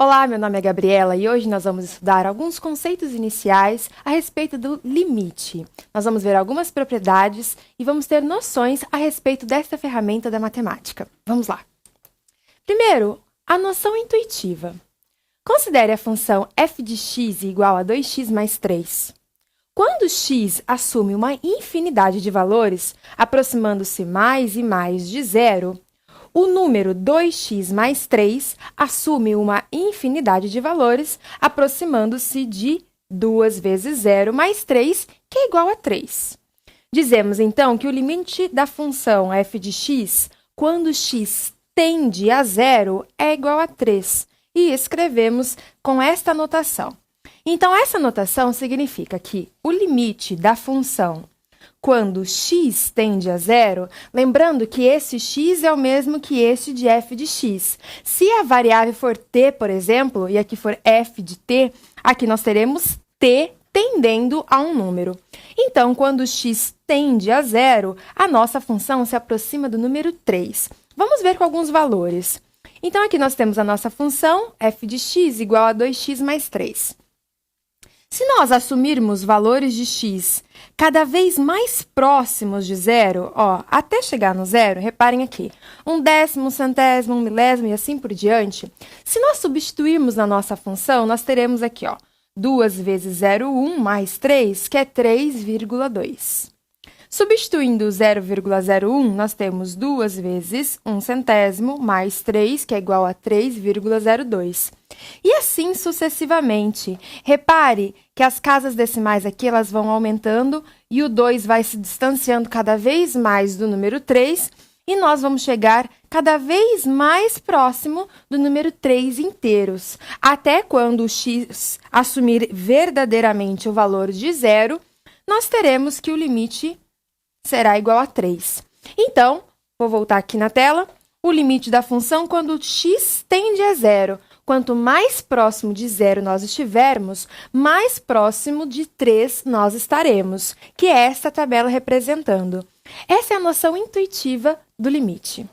Olá, meu nome é Gabriela e hoje nós vamos estudar alguns conceitos iniciais a respeito do limite. Nós vamos ver algumas propriedades e vamos ter noções a respeito desta ferramenta da matemática. Vamos lá. Primeiro, a noção intuitiva. Considere a função f de x igual a 2x mais 3. Quando x assume uma infinidade de valores, aproximando-se mais e mais de zero, o número 2x mais 3 assume uma infinidade de valores, aproximando-se de 2 vezes 0 mais 3, que é igual a 3. Dizemos, então, que o limite da função f de x, quando x tende a zero, é igual a 3. E escrevemos com esta notação. Então, essa notação significa que o limite da função quando x tende a zero, lembrando que esse x é o mesmo que este de f de x. Se a variável for t, por exemplo, e aqui for f de t, aqui nós teremos t tendendo a um número. Então, quando x tende a zero, a nossa função se aproxima do número 3. Vamos ver com alguns valores. Então, aqui nós temos a nossa função f de x igual a 2x mais 3. Se nós assumirmos valores de x cada vez mais próximos de zero, até chegar no zero, reparem aqui, 1/10, 1/100, 1/1000 e assim por diante, se nós substituirmos na nossa função, nós teremos aqui, 2 vezes 0,1 mais 3, que é 3,2. Substituindo o 0,01, nós temos 2 vezes 1/100 mais 3, que é igual a 3,02. E assim sucessivamente. Repare que as casas decimais aqui elas vão aumentando e o 2 vai se distanciando cada vez mais do número 3 e nós vamos chegar cada vez mais próximo do número 3 inteiros, até quando o x assumir verdadeiramente o valor de zero, nós teremos que o limite será igual a 3. Então, vou voltar aqui na tela, o limite da função quando x tende a zero. Quanto mais próximo de zero nós estivermos, mais próximo de 3 nós estaremos, que é esta tabela representando. Essa é a noção intuitiva do limite.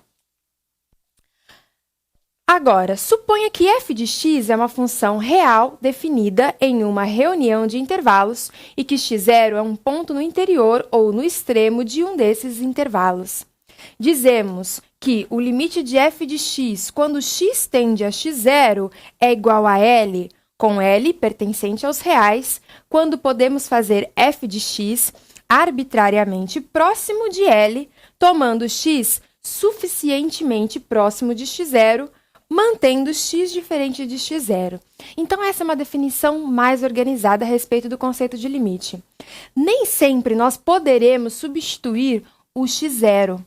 Agora, suponha que f de x é uma função real definida em uma reunião de intervalos e que x0 é um ponto no interior ou no extremo de um desses intervalos. Dizemos que o limite de f de x, quando x tende a x0, é igual a L, com L pertencente aos reais, quando podemos fazer f de x arbitrariamente próximo de L, tomando x suficientemente próximo de x0, mantendo x diferente de x0. Então, essa é uma definição mais organizada a respeito do conceito de limite. Nem sempre nós poderemos substituir o x0.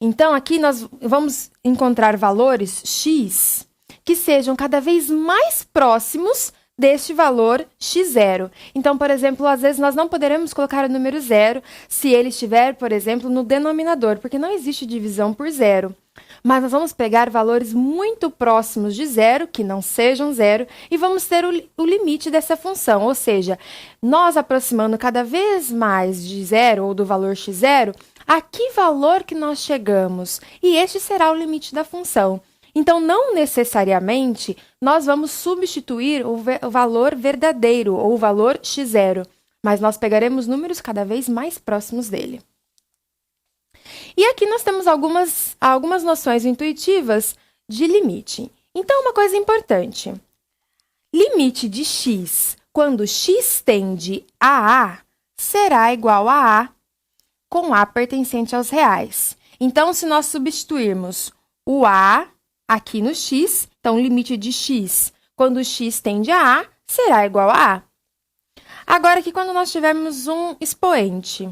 Então, aqui nós vamos encontrar valores x que sejam cada vez mais próximos deste valor x0. Então, por exemplo, às vezes nós não poderemos colocar o número 0 se ele estiver, por exemplo, no denominador, porque não existe divisão por zero. Mas nós vamos pegar valores muito próximos de zero, que não sejam zero, e vamos ter o limite dessa função. Ou seja, nós aproximando cada vez mais de zero ou do valor x0, a que valor que nós chegamos? E este será o limite da função. Então, não necessariamente nós vamos substituir o valor verdadeiro ou o valor x0, mas nós pegaremos números cada vez mais próximos dele. E aqui nós temos algumas noções intuitivas de limite. Então, uma coisa importante. Limite de x, quando x tende a A, será igual a A, com A pertencente aos reais. Então, se nós substituirmos o A aqui no x, então, o limite de x, quando x tende a A, será igual a A. Agora, aqui, quando nós tivermos um expoente,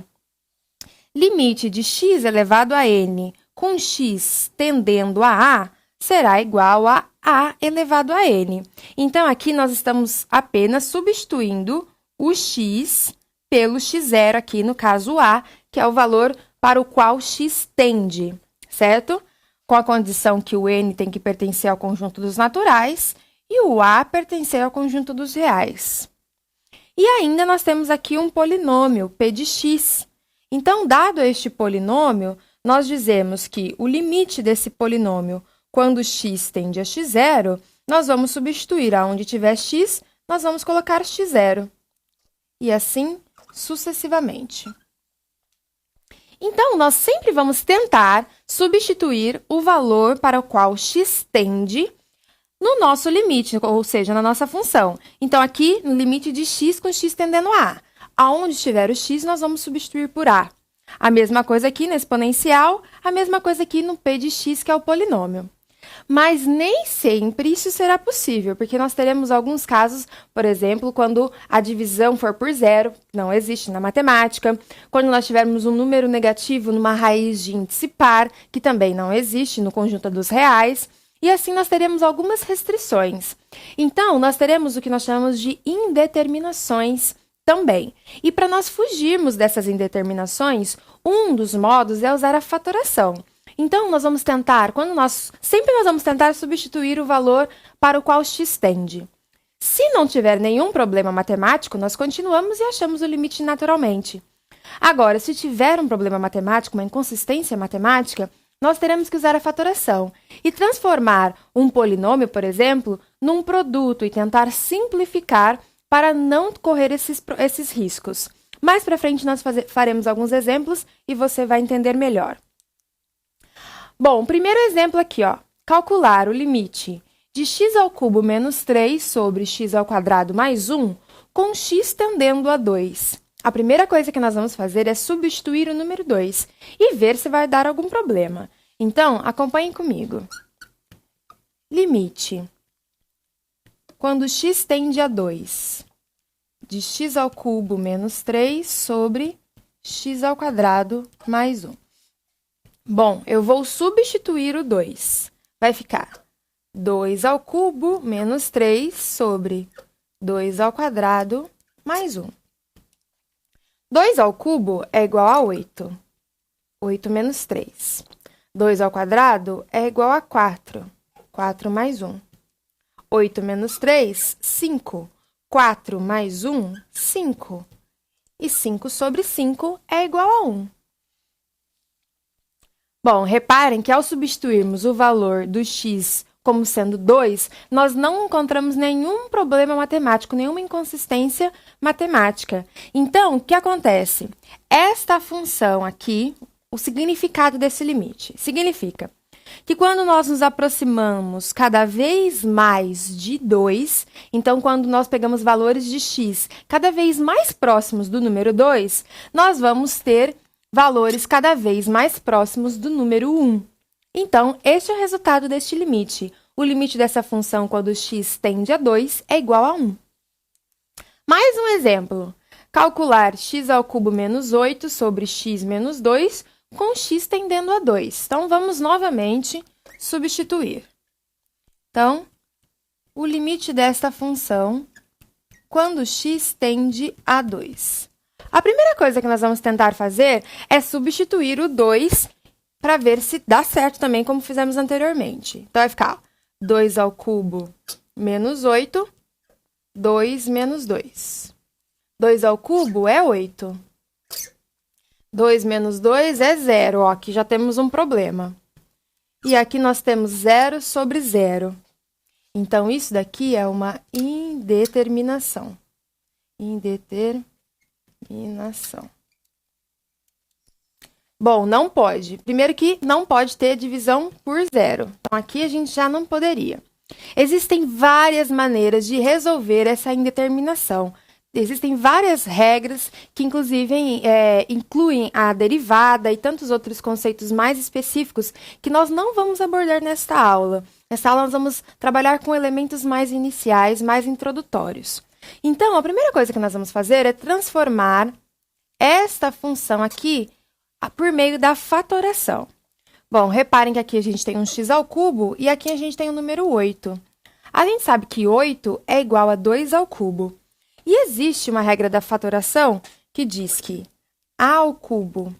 limite de x elevado a n com x tendendo a A será igual a A elevado a n. Então, aqui nós estamos apenas substituindo o x pelo x0, aqui no caso A, que é o valor para o qual x tende, certo? Com a condição que o n tem que pertencer ao conjunto dos naturais e o A pertencer ao conjunto dos reais. E ainda nós temos aqui um polinômio, p de x. Então, dado este polinômio, nós dizemos que o limite desse polinômio, quando x tende a x0, nós vamos substituir aonde tiver x, nós vamos colocar x0. E assim sucessivamente. Então, nós sempre vamos tentar substituir o valor para o qual x tende no nosso limite, ou seja, na nossa função. Então, aqui, no limite de x com x tendendo a a. Aonde estiver o x, nós vamos substituir por a. A mesma coisa aqui no exponencial, a mesma coisa aqui no p de x, que é o polinômio. Mas nem sempre isso será possível, porque nós teremos alguns casos, por exemplo, quando a divisão for por zero, não existe na matemática, quando nós tivermos um número negativo numa raiz de índice par, que também não existe no conjunto dos reais, e assim nós teremos algumas restrições. Então, nós teremos o que nós chamamos de indeterminações também. E para nós fugirmos dessas indeterminações, um dos modos é usar a fatoração. Então, nós vamos tentar, sempre nós vamos tentar substituir o valor para o qual x tende. Se não tiver nenhum problema matemático, nós continuamos e achamos o limite naturalmente. Agora, se tiver um problema matemático, uma inconsistência matemática, nós teremos que usar a fatoração e transformar um polinômio, por exemplo, num produto e tentar simplificar para não correr esses riscos. Mais para frente, nós faremos alguns exemplos e você vai entender melhor. Bom, primeiro exemplo aqui, ó, calcular o limite de x² menos 3 sobre x² mais 1 com x tendendo a 2. A primeira coisa que nós vamos fazer é substituir o número 2 e ver se vai dar algum problema. Então, acompanhem comigo. Limite. Quando x tende a 2, de x³ menos 3 sobre x² mais 1. Bom, eu vou substituir o 2. Vai ficar 2³ menos 3 sobre 2² mais 1. 2³ é igual a 8. 8 menos 3. 2² é igual a 4. 4 mais 1. 8 menos 3, 5. 4 mais 1, 5. E 5 sobre 5 é igual a 1. Bom, reparem que ao substituirmos o valor do x como sendo 2, nós não encontramos nenhum problema matemático, nenhuma inconsistência matemática. Então, o que acontece? Esta função aqui, o significado desse limite, significa que quando nós nos aproximamos cada vez mais de 2, então quando nós pegamos valores de x cada vez mais próximos do número 2, nós vamos ter valores cada vez mais próximos do número 1. Então, este é o resultado deste limite. O limite dessa função quando x tende a 2 é igual a 1. Mais um exemplo. Calcular x³ menos 8 sobre x menos 2 com x tendendo a 2. Então, vamos novamente substituir. Então, o limite desta função quando x tende a 2. A primeira coisa que nós vamos tentar fazer é substituir o 2 para ver se dá certo também, como fizemos anteriormente. Então, vai ficar 2³ menos 8, 2 menos 2. 2³ é 8. 2 menos 2 é 0. Ó, aqui já temos um problema. E aqui nós temos 0 sobre 0. Então, isso daqui é uma indeterminação. Indeterminação. Bom, não pode. Primeiro que não pode ter divisão por 0. Então, aqui a gente já não poderia. Existem várias maneiras de resolver essa indeterminação. Existem várias regras que, inclusive, incluem a derivada e tantos outros conceitos mais específicos que nós não vamos abordar nesta aula. Nesta aula, nós vamos trabalhar com elementos mais iniciais, mais introdutórios. Então, a primeira coisa que nós vamos fazer é transformar esta função aqui por meio da fatoração. Bom, reparem que aqui a gente tem um x² e aqui a gente tem o número 8. A gente sabe que 8 é igual a 2². E existe uma regra da fatoração que diz que a²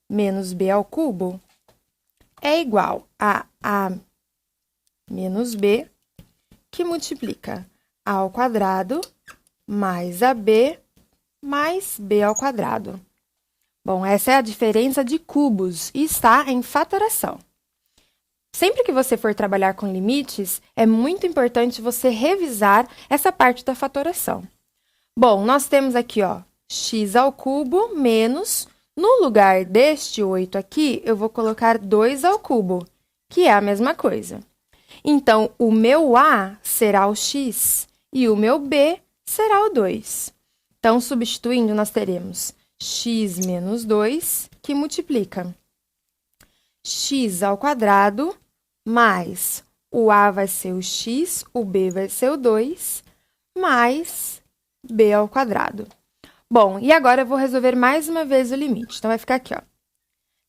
menos b² é igual a menos b, que multiplica a² mais ab mais b². Bom, essa é a diferença de cubos e está em fatoração. Sempre que você for trabalhar com limites, é muito importante você revisar essa parte da fatoração. Bom, nós temos aqui, ó, x ao cubo menos, no lugar deste 8 aqui, eu vou colocar 2 ao cubo, que é a mesma coisa. Então, o meu A será o x e o meu B será o 2. Então, substituindo, nós teremos x menos 2, que multiplica x ao quadrado, mais o A vai ser o x, o B vai ser o 2, mais b ao quadrado. Bom, e agora eu vou resolver mais uma vez o limite. Então, vai ficar aqui, ó.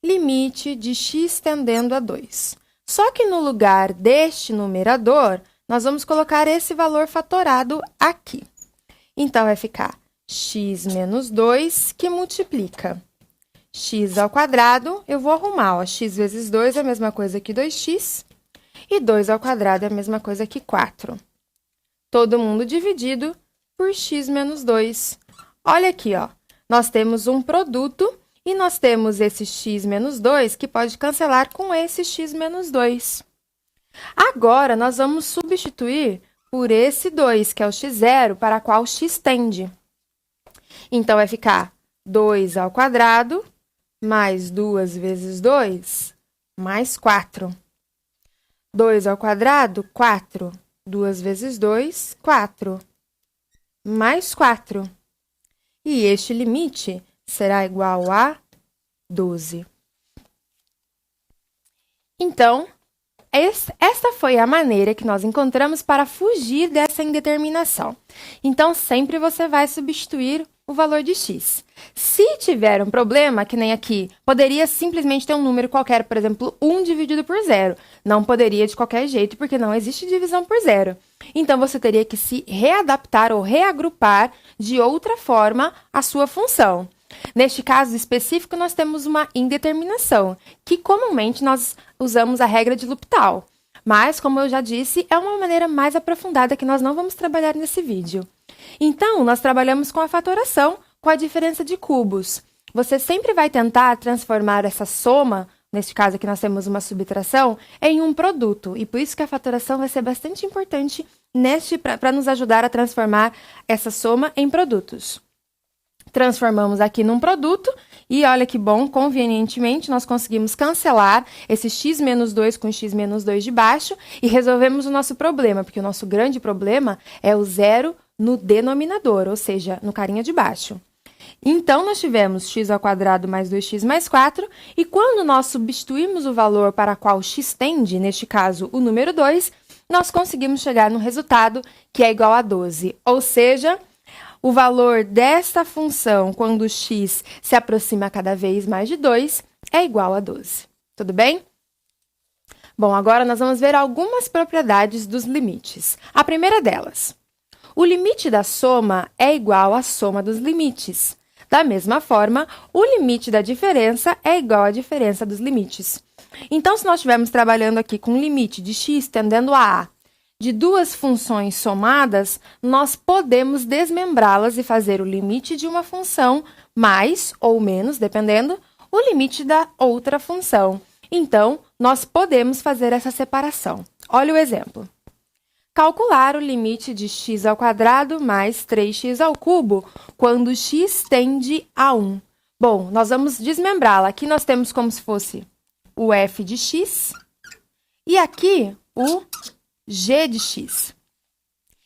Limite de x tendendo a 2. Só que no lugar deste numerador, nós vamos colocar esse valor fatorado aqui. Então, vai ficar x menos 2, que multiplica x ao quadrado, eu vou arrumar, ó, x vezes 2 é a mesma coisa que 2x, e 2 ao quadrado é a mesma coisa que 4. Todo mundo dividido por x menos 2. Olha aqui, ó, nós temos um produto e nós temos esse x menos 2 que pode cancelar com esse x menos 2. Agora, nós vamos substituir por esse 2, que é o x0, para qual x tende. Então, vai ficar 2 ao quadrado mais 2 vezes 2, mais 4. 2 ao quadrado, 4. 2 vezes 2, 4. Mais 4. E este limite será igual a 12. Então, esta foi a maneira que nós encontramos para fugir dessa indeterminação. Então, sempre você vai substituir o valor de x. Se tiver um problema, que nem aqui, poderia simplesmente ter um número qualquer, por exemplo, 1 dividido por 0. Não poderia de qualquer jeito, porque não existe divisão por 0. Então, você teria que se readaptar ou reagrupar de outra forma a sua função. Neste caso específico, nós temos uma indeterminação, que comumente nós usamos a regra de L'Hopital. Mas, como eu já disse, é uma maneira mais aprofundada que nós não vamos trabalhar nesse vídeo. Então, nós trabalhamos com a fatoração, com a diferença de cubos. Você sempre vai tentar transformar essa soma, neste caso aqui nós temos uma subtração, em um produto. E por isso que a fatoração vai ser bastante importante para nos ajudar a transformar essa soma em produtos. Transformamos aqui num produto e olha que bom, convenientemente, nós conseguimos cancelar esse x menos 2 com x menos 2 de baixo e resolvemos o nosso problema, porque o nosso grande problema é o zero no denominador, ou seja, no carinha de baixo. Então, nós tivemos x ao quadrado mais 2x mais 4, e quando nós substituímos o valor para qual x tende, neste caso, o número 2, nós conseguimos chegar no resultado que é igual a 12, ou seja, o valor desta função, quando x se aproxima cada vez mais de 2, é igual a 12. Tudo bem? Bom, agora nós vamos ver algumas propriedades dos limites. A primeira delas, o limite da soma é igual à soma dos limites. Da mesma forma, o limite da diferença é igual à diferença dos limites. Então, se nós estivermos trabalhando aqui com um limite de x tendendo a de duas funções somadas, nós podemos desmembrá-las e fazer o limite de uma função mais ou menos, dependendo, o limite da outra função. Então, nós podemos fazer essa separação. Olha o exemplo. Calcular o limite de x ao quadrado mais 3x ao cubo quando x tende a 1. Bom, nós vamos desmembrá-la. Aqui nós temos como se fosse o f de x e aqui o g de x.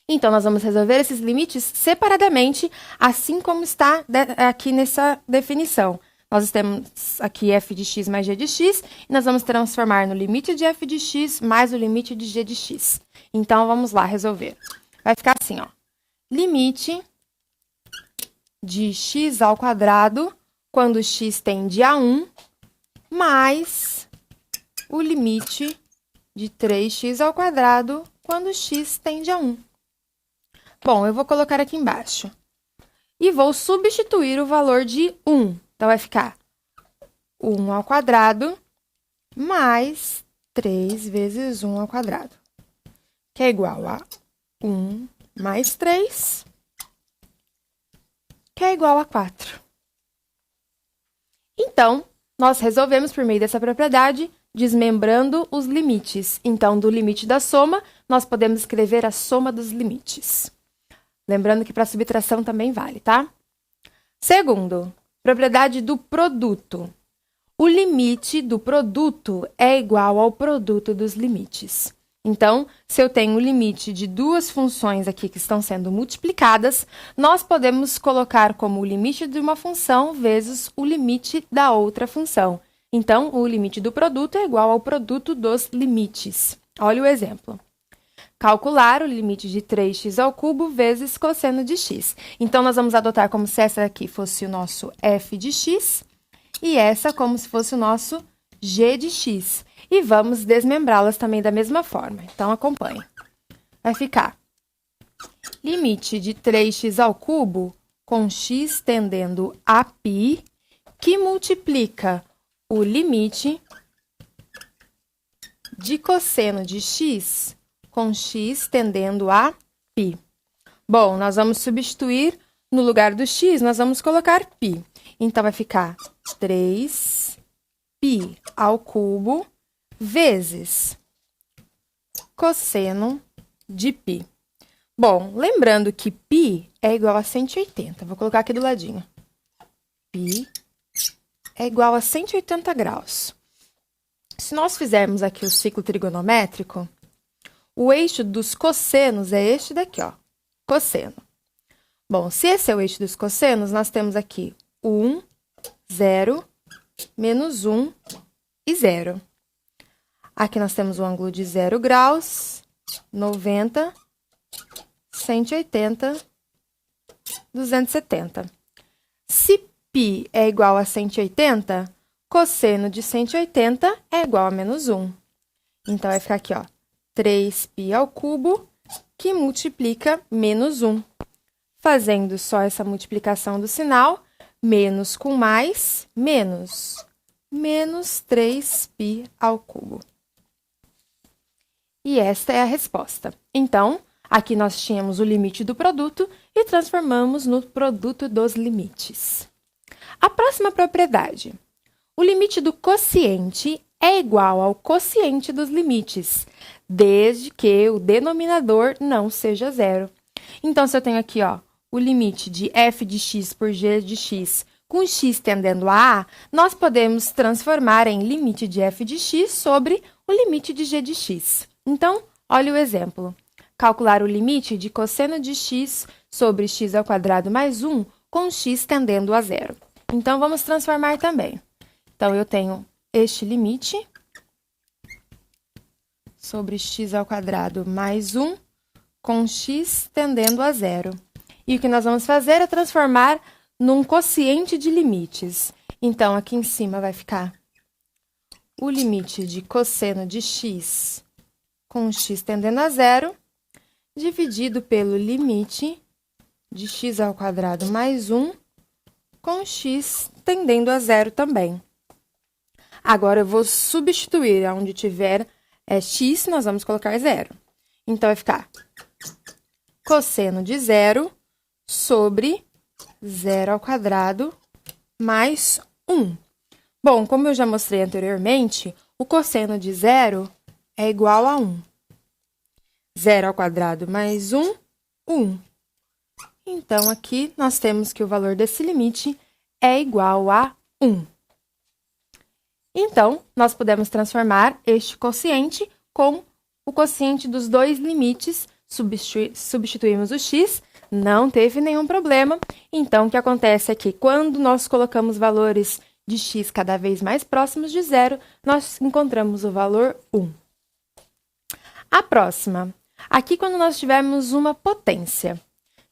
Então, nós vamos resolver esses limites separadamente, assim como está aqui nessa definição. Nós temos aqui f de x mais g de x, e nós vamos transformar no limite de f de x mais o limite de g de x. Então, vamos lá resolver. Vai ficar assim, ó. Limite de x ao quadrado, quando x tende a 1, mais o limite de 3x ao quadrado, quando x tende a 1. Bom, eu vou colocar aqui embaixo. E vou substituir o valor de 1. Então, vai ficar 1 ao quadrado mais 3 vezes 1 ao quadrado, que é igual a 1 mais 3, que é igual a 4. Então, nós resolvemos, por meio dessa propriedade, desmembrando os limites. Então, do limite da soma, nós podemos escrever a soma dos limites. Lembrando que para subtração também vale, tá? Segundo, propriedade do produto. O limite do produto é igual ao produto dos limites. Então, se eu tenho o limite de duas funções aqui que estão sendo multiplicadas, nós podemos colocar como o limite de uma função vezes o limite da outra função. Então, o limite do produto é igual ao produto dos limites. Olha o exemplo. Calcular o limite de 3x ao cubo vezes cosseno de x. Então, nós vamos adotar como se essa aqui fosse o nosso f de x e essa como se fosse o nosso g de x. E vamos desmembrá-las também da mesma forma. Então, acompanhe. Vai ficar limite de 3x ao cubo com x tendendo a π, que multiplica o limite de cosseno de x com x tendendo a π. Bom, nós vamos substituir no lugar do x, nós vamos colocar π. Então, vai ficar 3π ao cubo vezes cosseno de π. Bom, lembrando que π é igual a 180. Vou colocar aqui do ladinho. π é igual a 180 graus. Se nós fizermos aqui o ciclo trigonométrico, o eixo dos cossenos é este daqui, ó, cosseno. Bom, se esse é o eixo dos cossenos, nós temos aqui 1, 0, menos 1 e 0. Aqui nós temos o ângulo de 0 graus, 90, 180, 270. Se π é igual a 180, cosseno de 180 é igual a menos 1. Então, vai ficar aqui, ó, 3π ao cubo, que multiplica menos 1. Fazendo só essa multiplicação do sinal, menos com mais, menos 3π ao cubo. E esta é a resposta. Então, aqui nós tínhamos o limite do produto e transformamos no produto dos limites. A próxima propriedade. O limite do quociente é igual ao quociente dos limites, desde que o denominador não seja zero. Então, se eu tenho aqui, ó, o limite de f de x por g de x com x tendendo a, nós podemos transformar em limite de f de x sobre o limite de g de x. Então, olha o exemplo. Calcular o limite de cosseno de x sobre x ao quadrado mais 1 com x tendendo a zero. Então, vamos transformar também. Então, eu tenho este limite sobre x ao quadrado mais 1 com x tendendo a zero. E o que nós vamos fazer é transformar num quociente de limites. Então, aqui em cima vai ficar o limite de cosseno de x com x tendendo a zero, dividido pelo limite de x ao quadrado mais 1 com x tendendo a zero também. Agora, eu vou substituir onde tiver x, nós vamos colocar zero. Então, vai ficar cosseno de zero sobre 0 ao quadrado mais 1. Bom, como eu já mostrei anteriormente, o cosseno de zero é igual a 1. 0 ao quadrado mais 1, 1. Então, aqui nós temos que o valor desse limite é igual a 1. Então, nós podemos transformar este quociente com o quociente dos dois limites, substituímos o x, não teve nenhum problema. Então, o que acontece é que quando nós colocamos valores de x cada vez mais próximos de zero, nós encontramos o valor 1. A próxima. Aqui, quando nós tivermos uma potência.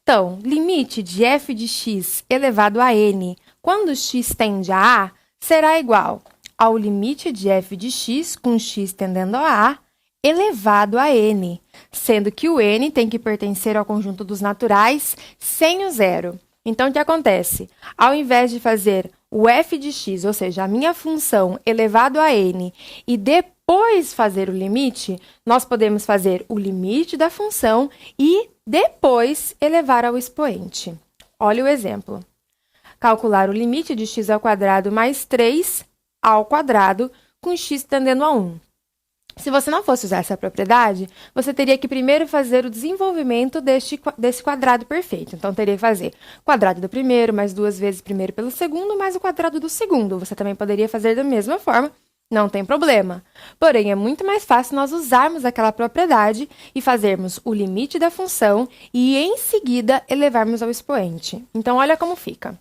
Então, limite de f de x elevado a n, quando x tende a A, será igual ao limite de f de x com x tendendo a A, elevado a n, sendo que o n tem que pertencer ao conjunto dos naturais sem o zero. Então, o que acontece? Ao invés de fazer o f de x, ou seja, a minha função elevado a n, e depois fazer o limite, nós podemos fazer o limite da função e depois elevar ao expoente. Olha o exemplo. Calcular o limite de x ao quadrado mais 3 ao quadrado com x tendendo a 1. Se você não fosse usar essa propriedade, você teria que primeiro fazer o desenvolvimento desse quadrado perfeito. Então, teria que fazer quadrado do primeiro, mais 2 vezes primeiro pelo segundo, mais o quadrado do segundo. Você também poderia fazer da mesma forma, não tem problema. Porém, é muito mais fácil nós usarmos aquela propriedade e fazermos o limite da função e, em seguida, elevarmos ao expoente. Então, olha como fica.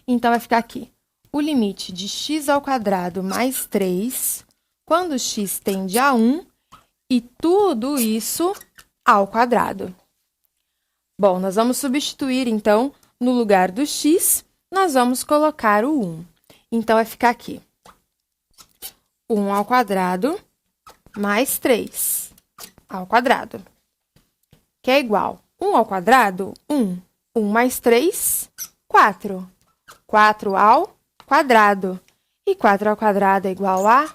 Então, vai ficar aqui. O limite de x ao quadrado mais 3... quando x tende a 1, e tudo isso ao quadrado. Bom, nós vamos substituir, então, no lugar do x, nós vamos colocar o 1. Então, vai ficar aqui. 1 ao quadrado mais 3 ao quadrado, que é igual 1 ao quadrado, 1. 1 mais 3, 4. 4 ao quadrado. E 4 ao quadrado é igual a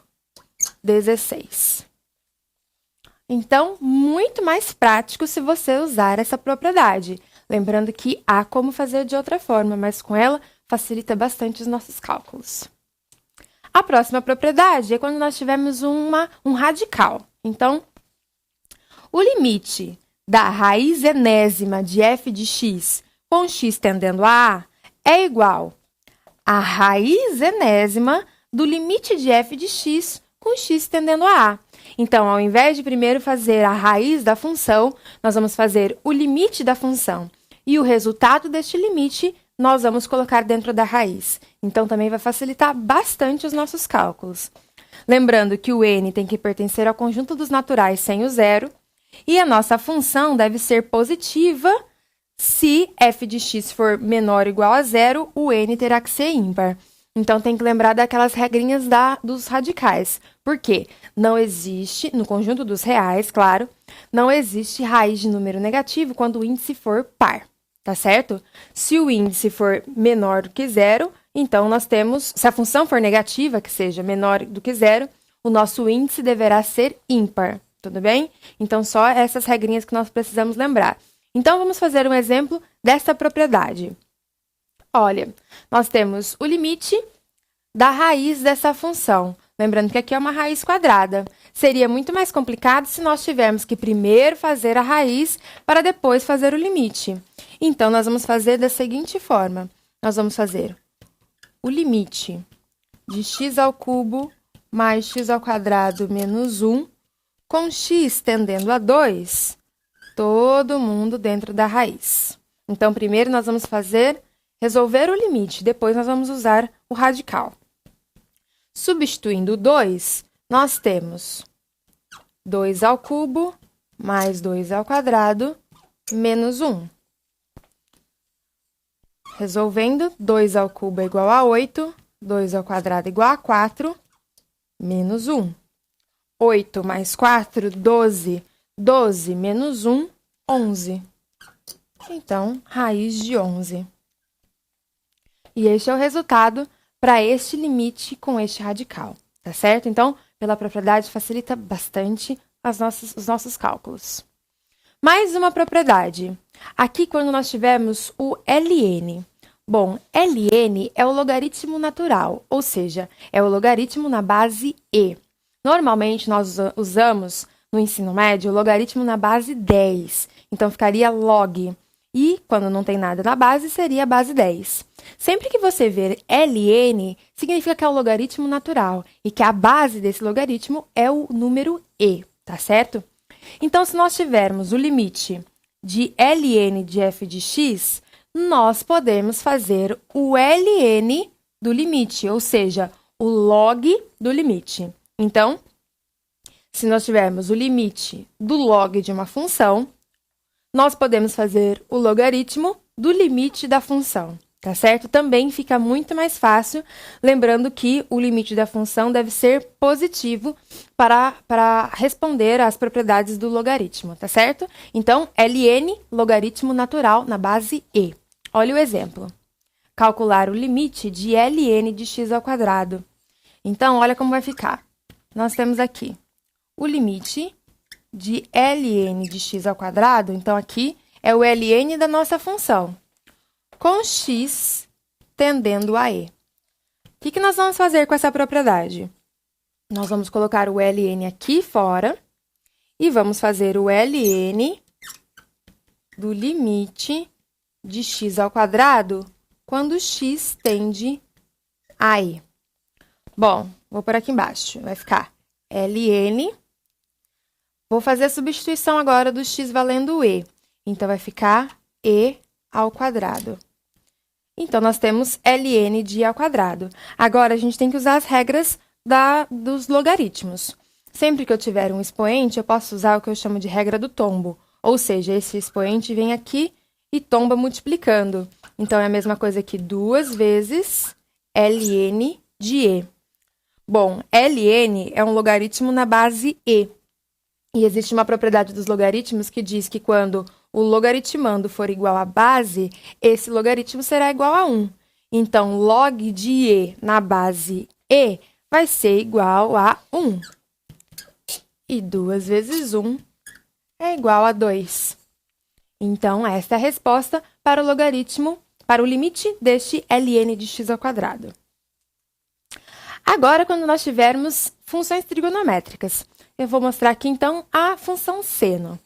16. Então, muito mais prático se você usar essa propriedade. Lembrando que há como fazer de outra forma, mas com ela facilita bastante os nossos cálculos. A próxima propriedade é quando nós tivermos um radical. Então, o limite da raiz enésima de f de x com x tendendo a é igual à raiz enésima do limite de f de x com x tendendo a a. Então, ao invés de primeiro fazer a raiz da função, nós vamos fazer o limite da função. E o resultado deste limite, nós vamos colocar dentro da raiz. Então, também vai facilitar bastante os nossos cálculos. Lembrando que o n tem que pertencer ao conjunto dos naturais sem o zero. E a nossa função deve ser positiva. Se f de x for menor ou igual a zero, o n terá que ser ímpar. Então, tem que lembrar daquelas regrinhas dos radicais. Por quê? Não existe, no conjunto dos reais, claro, não existe raiz de número negativo quando o índice for par, tá certo? Se o índice for menor do que zero, então nós temos, se a função for negativa, que seja menor do que zero, o nosso índice deverá ser ímpar, tudo bem? Então, só essas regrinhas que nós precisamos lembrar. Então, vamos fazer um exemplo dessa propriedade. Olha, nós temos o limite da raiz dessa função. Lembrando que aqui é uma raiz quadrada. Seria muito mais complicado se nós tivermos que primeiro fazer a raiz para depois fazer o limite. Então, nós vamos fazer da seguinte forma. Nós vamos fazer o limite de x ao cubo mais x ao quadrado menos 1, com x tendendo a 2, todo mundo dentro da raiz. Então, primeiro nós vamos resolver o limite, depois nós vamos usar o radical. Substituindo o 2, nós temos 2 ao cubo mais 2 ao quadrado menos 1. Resolvendo, 2 ao cubo é igual a 8, 2 ao quadrado é igual a 4, menos 1. 8 mais 4, 12. 12 menos 1, 11. Então, raiz de 11. E este é o resultado para este limite com este radical, tá certo? Então, pela propriedade, facilita bastante os nossos cálculos. Mais uma propriedade. Aqui, quando nós tivermos o ln. Bom, ln é o logaritmo natural, ou seja, é o logaritmo na base e. Normalmente, nós usamos, no ensino médio, o logaritmo na base 10. Então, ficaria log. E, quando não tem nada na base, seria a base 10. Sempre que você ver ln, significa que é o logaritmo natural e que a base desse logaritmo é o número e, tá certo? Então, se nós tivermos o limite de ln de f de x, nós podemos fazer o ln do limite, ou seja, o log do limite. Então, se nós tivermos o limite do log de uma função, nós podemos fazer o logaritmo do limite da função, tá certo? Também fica muito mais fácil, lembrando que o limite da função deve ser positivo para responder às propriedades do logaritmo, tá certo? Então, ln, logaritmo natural na base e. Olha o exemplo. Calcular o limite de ln de x ao quadrado. Então, olha como vai ficar. Nós temos aqui o limite de ln de x ao quadrado, então aqui é o ln da nossa função, com x tendendo a e. que nós vamos fazer com essa propriedade? Nós vamos colocar o ln aqui fora e vamos fazer o ln do limite de x ao quadrado quando x tende a e. Bom, vou por aqui embaixo. Vai ficar ln. Vou fazer a substituição agora do x valendo e. Então, vai ficar e ao quadrado. Então, nós temos ln de e ao quadrado. Agora, a gente tem que usar as regras dos logaritmos. Sempre que eu tiver um expoente, eu posso usar o que eu chamo de regra do tombo. Ou seja, esse expoente vem aqui e tomba multiplicando. Então, é a mesma coisa que 2 vezes ln de e. Bom, ln é um logaritmo na base e. E existe uma propriedade dos logaritmos que diz que quando o logaritmando for igual à base, esse logaritmo será igual a 1. Então, log de e na base e vai ser igual a 1. E 2 vezes 1 é igual a 2. Então, esta é a resposta para o logaritmo, para o limite deste ln de x ao quadrado. Agora, quando nós tivermos funções trigonométricas, eu vou mostrar aqui, então, a função seno.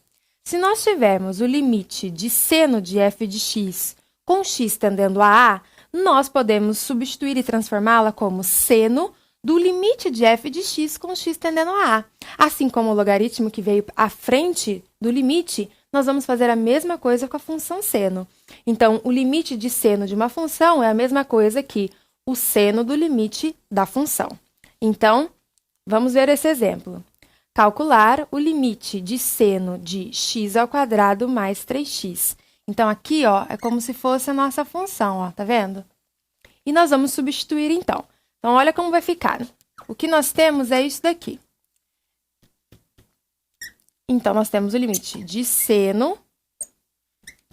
Se nós tivermos o limite de seno de f de x com x tendendo a a, nós podemos substituir e transformá-la como seno do limite de f de x com x tendendo a a. Assim como o logaritmo que veio à frente do limite, nós vamos fazer a mesma coisa com a função seno. Então, o limite de seno de uma função é a mesma coisa que o seno do limite da função. Então, vamos ver esse exemplo. Calcular o limite de seno de x ao quadrado mais 3x. Então, aqui, ó, é como se fosse a nossa função, ó, tá vendo? E nós vamos substituir, então. Então, olha como vai ficar. O que nós temos é isso daqui. Então, nós temos o limite de seno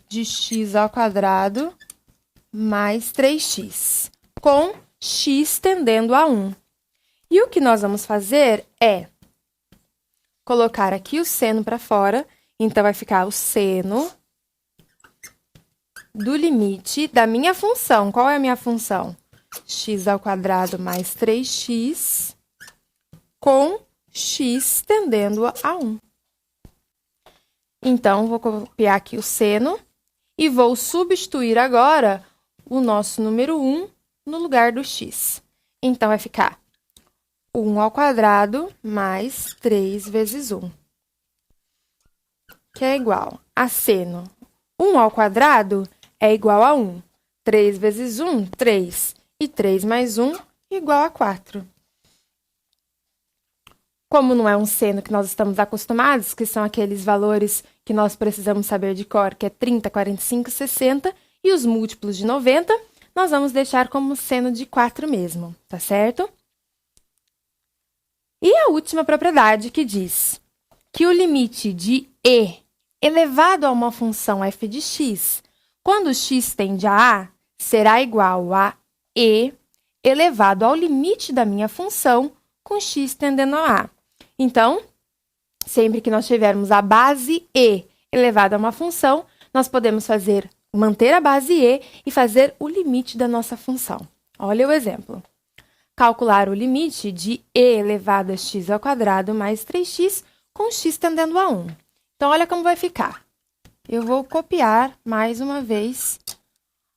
de x ao quadrado mais 3x, com x tendendo a 1. E o que nós vamos fazer é colocar aqui o seno para fora. Então, vai ficar o seno do limite da minha função. Qual é a minha função? X ao quadrado mais 3x com x tendendo a 1. Então, vou copiar aqui o seno e vou substituir agora o nosso número 1 no lugar do x. Então, vai ficar 1 ao quadrado mais 3 vezes 1, que é igual a seno. 1 ao quadrado é igual a 1. 3 vezes 1, 3. E 3 mais 1 igual a 4. Como não é um seno que nós estamos acostumados, que são aqueles valores que nós precisamos saber de cor, que é 30, 45, 60, e os múltiplos de 90, nós vamos deixar como seno de 4 mesmo, tá certo? E a última propriedade que diz que o limite de e elevado a uma função f de x, quando x tende a a, será igual a e elevado ao limite da minha função com x tendendo a a. Então, sempre que nós tivermos a base e elevada a uma função, nós podemos manter a base e fazer o limite da nossa função. Olha o exemplo. Calcular o limite de e elevado a x ao quadrado mais 3x com x tendendo a 1. Então, olha como vai ficar. Eu vou copiar mais uma vez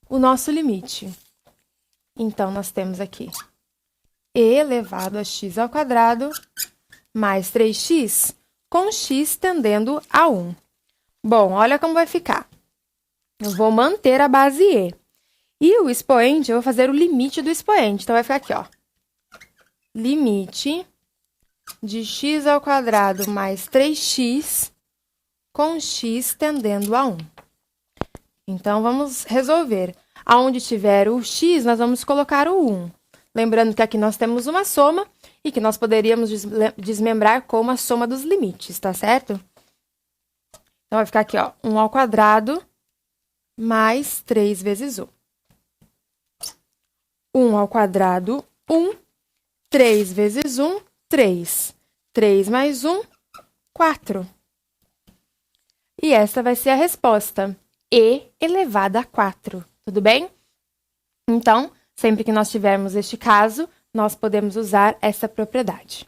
o nosso limite. Então, nós temos aqui e elevado a x ao quadrado mais 3x com x tendendo a 1. Bom, olha como vai ficar. Eu vou manter a base e. E o expoente, eu vou fazer o limite do expoente. Então, vai ficar aqui, ó. Limite de x ao quadrado mais 3x com x tendendo a 1. Então, vamos resolver. Aonde tiver o x, nós vamos colocar o 1. Lembrando que aqui nós temos uma soma e que nós poderíamos desmembrar como a soma dos limites, tá certo? Então, vai ficar aqui, ó, 1 ao quadrado mais 3 vezes 1. 1 ao quadrado, 1. 3 vezes 1, 3. 3 mais 1, 4. E essa vai ser a resposta. E elevado a 4. Tudo bem? Então, Sempre que nós tivermos este caso, nós podemos usar essa propriedade.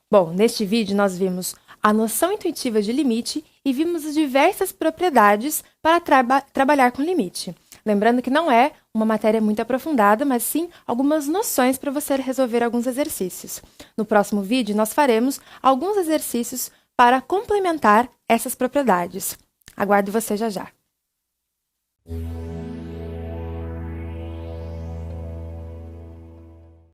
Bom, neste vídeo nós vimos a noção intuitiva de limite e vimos as diversas propriedades para trabalhar com limite. Lembrando que não é uma matéria muito aprofundada, mas sim algumas noções para você resolver alguns exercícios. No próximo vídeo, nós faremos alguns exercícios para complementar essas propriedades. Aguardo você já já.